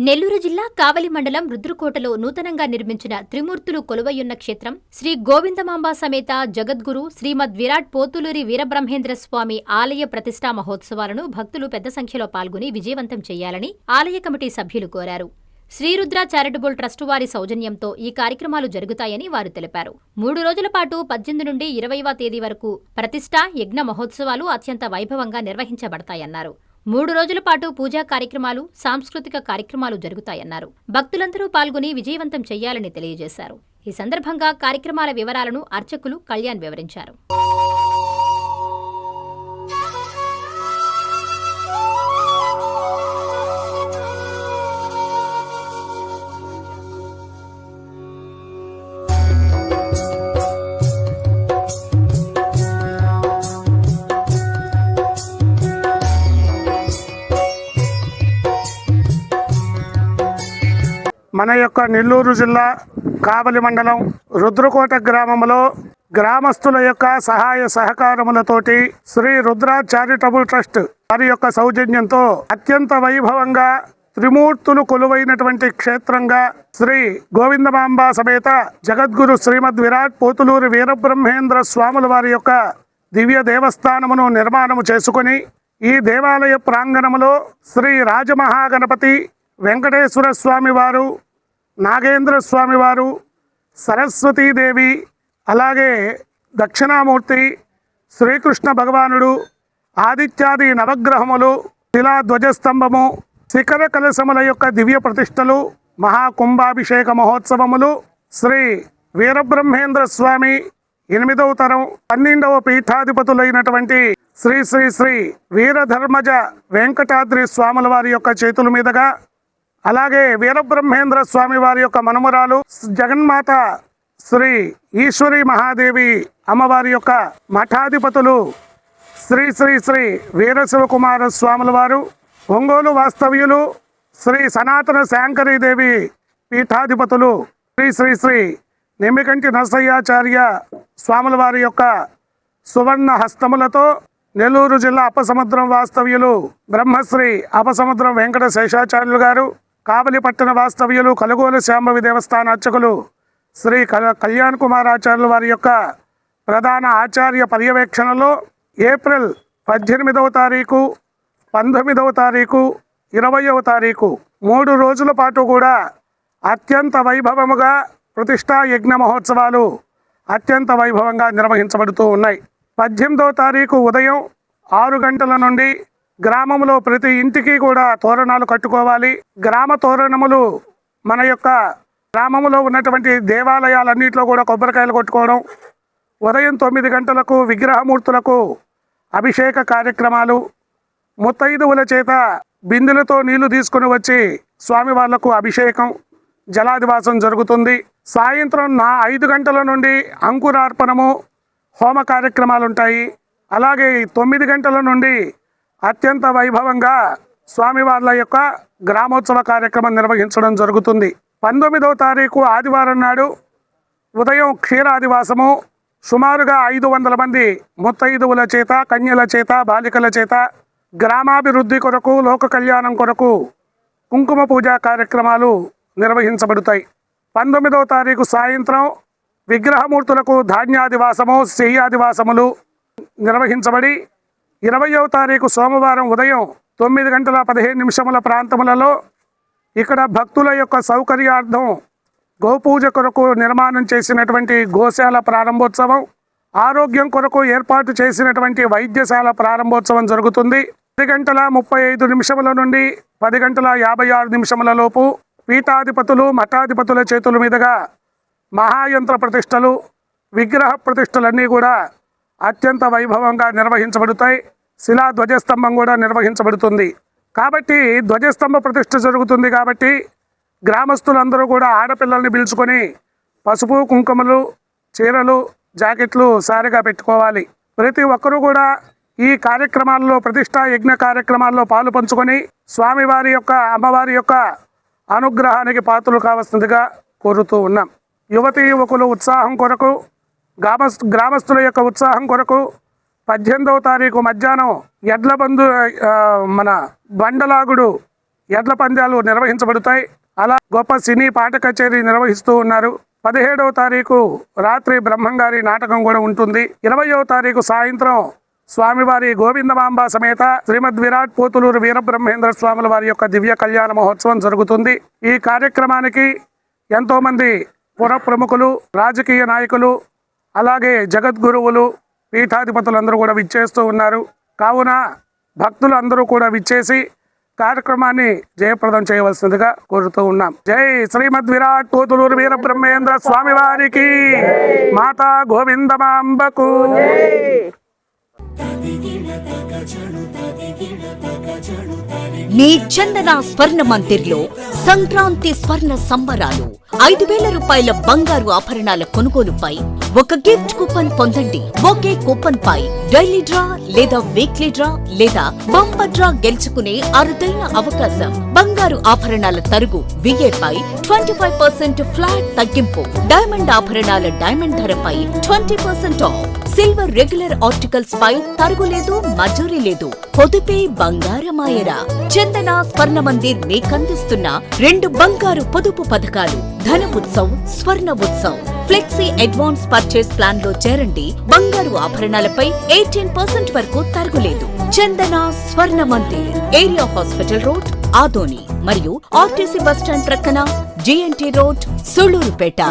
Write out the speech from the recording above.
నెల్లూరు జిల్లా కావలి మండలం రుద్రకోటలో నూతనంగా నిర్మించిన త్రిమూర్తులు కొలువయ్యున్న క్షేత్రం శ్రీ గోవిందమాంబ సమేత జగద్గురు శ్రీమద్ విరాట్ పోతులూరి వీరబ్రహ్మేంద్ర స్వామి ఆలయ ప్రతిష్టా మహోత్సవాలను భక్తులు పెద్ద సంఖ్యలో పాల్గొని విజయవంతం చేయాలని ఆలయ కమిటీ సభ్యులు కోరారు. శ్రీరుద్ర చారిటబుల్ ట్రస్టు వారి సౌజన్యంతో ఈ కార్యక్రమాలు జరుగుతాయని వారు తెలిపారు. 3 రోజుల పాటు 18 నుండి 20వ తేదీ వరకు ప్రతిష్ఠా యజ్ఞ మహోత్సవాలు అత్యంత వైభవంగా నిర్వహించబడతాయన్నారు. 3 రోజుల పాటు పూజా కార్యక్రమాలు, సాంస్కృతిక కార్యక్రమాలు జరుగుతాయన్నారు. భక్తులందరూ పాల్గొని విజయవంతం చేయాలని తెలియజేశారు. ఈ సందర్భంగా కార్యక్రమాల వివరాలను అర్చకులు కళ్యాణ్ వివరించారు. మన యొక్క నెల్లూరు జిల్లా కావలి మండలం రుద్రకోట గ్రామంలో గ్రామస్తుల యొక్క సహాయ సహకారములతోటి శ్రీ రుద్ర చారిటబుల్ ట్రస్ట్ వారి యొక్క సౌజన్యంతో అత్యంత వైభవంగా త్రిమూర్తులు కొలువైనటువంటి క్షేత్రంగా శ్రీ గోవిందమాంబ సమేత జగద్గురు శ్రీమద్ విరాట్ పోతులూరి వీరబ్రహ్మేంద్ర స్వాముల వారి యొక్క దివ్య దేవస్థానమును నిర్మాణము చేసుకుని ఈ దేవాలయ ప్రాంగణములో శ్రీ రాజమహాగణపతి వెంకటేశ్వర స్వామి వారు, నాగేంద్ర స్వామి వారు, సరస్వతీదేవి, అలాగే దక్షిణామూర్తి, శ్రీకృష్ణ భగవానుడు, ఆదిత్యాది నవగ్రహములు, శిలా ధ్వజస్తంభము, శిఖర కలశముల యొక్క దివ్య ప్రతిష్టలు, మహాకుంభాభిషేక మహోత్సవములు, శ్రీ వీరబ్రహ్మేంద్ర స్వామి 8వ తరం 12వ పీఠాధిపతులైనటువంటి శ్రీ శ్రీ శ్రీ వీరధర్మజ వెంకటాద్రి స్వాముల వారి యొక్క చేతుల మీదుగా, అలాగే వీరబ్రహ్మేంద్ర స్వామి వారి యొక్క మనుమరాలు జగన్మాత శ్రీ ఈశ్వరి మహాదేవి అమ్మవారి యొక్క మఠాధిపతులు శ్రీ శ్రీ శ్రీ వీరశివకుమార స్వాముల వారు, ఒంగోలు వాస్తవ్యులు శ్రీ సనాతన శాంకరీదేవి పీఠాధిపతులు శ్రీ శ్రీ శ్రీ నిమ్మికంటి నరసయ్యాచార్య స్వాముల వారి యొక్క సువర్ణ హస్తములతో నెల్లూరు జిల్లా అప్పసముద్రం వాస్తవ్యులు బ్రహ్మశ్రీ అపసముద్రం వెంకట శేషాచార్యులు గారు, కావలి పట్టణ వాస్తవ్యులు కలుగోలు శాంభవి దేవస్థాన అర్చకులు శ్రీ కళ్యాణ్ కుమార్ ఆచార్యుల వారి యొక్క ప్రధాన ఆచార్య పర్యవేక్షణలో ఏప్రిల్ 18వ తారీఖు, 19వ తారీఖు, 20వ తారీఖు 3 రోజుల పాటు కూడా అత్యంత వైభవముగా ప్రతిష్టా యజ్ఞ మహోత్సవాలు అత్యంత వైభవంగా నిర్వహించబడుతూ ఉన్నాయి. 18వ తారీఖు ఉదయం 6 గంటల నుండి గ్రామంలో ప్రతి ఇంటికి కూడా తోరణాలు కట్టుకోవాలి. గ్రామ తోరణములు మన యొక్క గ్రామంలో ఉన్నటువంటి దేవాలయాలన్నింటిలో కూడా కొబ్బరికాయలు కొట్టుకోవడం, ఉదయం 9 గంటలకు విగ్రహమూర్తులకు అభిషేక కార్యక్రమాలు, ముత్తైదువుల చేత బిందెలతో నీళ్లు తీసుకుని వచ్చి స్వామి వాళ్లకు అభిషేకం, జలాదివాసం జరుగుతుంది. సాయంత్రం 5 గంటల నుండి అంకురార్పణము, హోమ కార్యక్రమాలు ఉంటాయి. అలాగే 9 గంటల నుండి అత్యంత వైభవంగా స్వామివార్ల యొక్క గ్రామోత్సవ కార్యక్రమం నిర్వహించడం జరుగుతుంది. 19వ తారీఖు ఆదివారం నాడు ఉదయం క్షీరాదివాసము, సుమారుగా 500 మంది ముత్తైదువుల చేత, కన్యల చేత, బాలికల చేత గ్రామాభివృద్ధి కొరకు, లోక కళ్యాణం కొరకు కుంకుమ పూజా కార్యక్రమాలు నిర్వహించబడతాయి. 19వ తారీఖు సాయంత్రం విగ్రహమూర్తులకు ధాన్యాదివాసము, శయ్యాదివాసములు నిర్వహించబడి 20వ తారీఖు సోమవారం ఉదయం 9 గంటల 15 నిమిషముల ప్రాంతములలో ఇక్కడ భక్తుల యొక్క సౌకర్యార్థం గోపూజ కొరకు నిర్మాణం చేసినటువంటి గోశాల ప్రారంభోత్సవం, ఆరోగ్యం కొరకు ఏర్పాటు చేసినటువంటి వైద్యశాల ప్రారంభోత్సవం జరుగుతుంది. 10 గంటల 35 నిమిషముల నుండి 10 గంటల 56 నిమిషముల లోపు పీఠాధిపతులు, మఠాధిపతుల చేతుల మీదుగా మహాయంత్ర ప్రతిష్టలు, విగ్రహ ప్రతిష్టలన్నీ కూడా అత్యంత వైభవంగా నిర్వహించబడతాయి. శిలా ధ్వజస్తంభం కూడా నిర్వహించబడుతుంది. కాబట్టి ధ్వజస్తంభ ప్రతిష్ఠ జరుగుతుంది కాబట్టి గ్రామస్తులందరూ కూడా ఆడపిల్లల్ని పిలుచుకొని పసుపు, కుంకుమలు, చీరలు, జాకెట్లు సారిగా పెట్టుకోవాలి. ప్రతి ఒక్కరూ కూడా ఈ కార్యక్రమాల్లో, ప్రతిష్టా యజ్ఞ కార్యక్రమాల్లో పాలు పంచుకొని స్వామివారి యొక్క, అమ్మవారి యొక్క అనుగ్రహానికి పాత్రలు కావాల్సిందిగా కోరుతూ ఉన్నాం. యువతీ యువకులు ఉత్సాహం కొరకు, గ్రామస్తుల యొక్క ఉత్సాహం కొరకు 18వ తారీఖు మధ్యాహ్నం ఎడ్ల బంధు మన బండలాగుడు ఎడ్ల పందాలు నిర్వహించబడతాయి. అలా గొప్ప సినీ పాట కచేరీ నిర్వహిస్తూ ఉన్నారు. 17వ తారీఖు రాత్రి బ్రహ్మంగారి నాటకం కూడా ఉంటుంది. 20వ తారీఖు సాయంత్రం స్వామివారి గోవిందమాంబ సమేత శ్రీమద్ విరాట్ పోతులూరు వీరబ్రహ్మేంద్ర స్వాముల వారి యొక్క దివ్య కళ్యాణ మహోత్సవం జరుగుతుంది. ఈ కార్యక్రమానికి ఎంతో మంది పుర ప్రముఖులు, రాజకీయ నాయకులు, అలాగే జగద్గురువులు, పీఠాధిపతులందరూ కూడా విచ్చేస్తూ ఉన్నారు. కావున భక్తులు అందరూ కూడా విచ్చేసి కార్యక్రమాన్ని జయప్రదం చేయవలసిందిగా కోరుతూ ఉన్నాం. జై శ్రీమద్ విరాట్ పోతులూరు వీరబ్రహ్మేంద్ర స్వామి వారికి, మాతా గోవిందమాంబకు. మీ చందన స్వర్ణ మందిర్లో సంక్రాంతి స్వర్ణ సంబరాలు. 5,000 రూపాయల బంగారు ఆభరణాల కొనుగోలుపై ఒక గిఫ్ట్ కూపన్ పొందండి. ఒకే కూపన్ పై డైలీ డ్రా లేదా వీక్లీ డ్రా లేదా బంపర్ డ్రా గెలుచుకునే అరుదైన అవకాశం. బంగారు ఆభరణాల తరుగు VA పై 25% ఫ్లాట్ తగ్గింపు. డైమండ్ ఆభరణాల డైమండ్ ధరపై 20% ఆఫ్. సిల్వర్ రెగ్యులర్ ఆర్టికల్స్ పై తరుగులేదు, మజూరీ లేదు. పొదుపే బంగారమాయరా. చందన స్వర్ణ మందిర్ మీకందిస్తున్న 2 బంగారు పొదుపు పథకాలు. ధన ఉత్సవ్, స్వర్ణ Utsav. Flexi advance purchase plan లో చేరండి. బంగారు ఆభరణాలపై 18% వరకు తరుగులేదు. చందన స్వర్ణ Mandir, area hospital road, Adoni మరియు ఆర్టీసీ బస్టాండ్ ప్రక్కన, GNT రోడ్, సుళూరుపేట.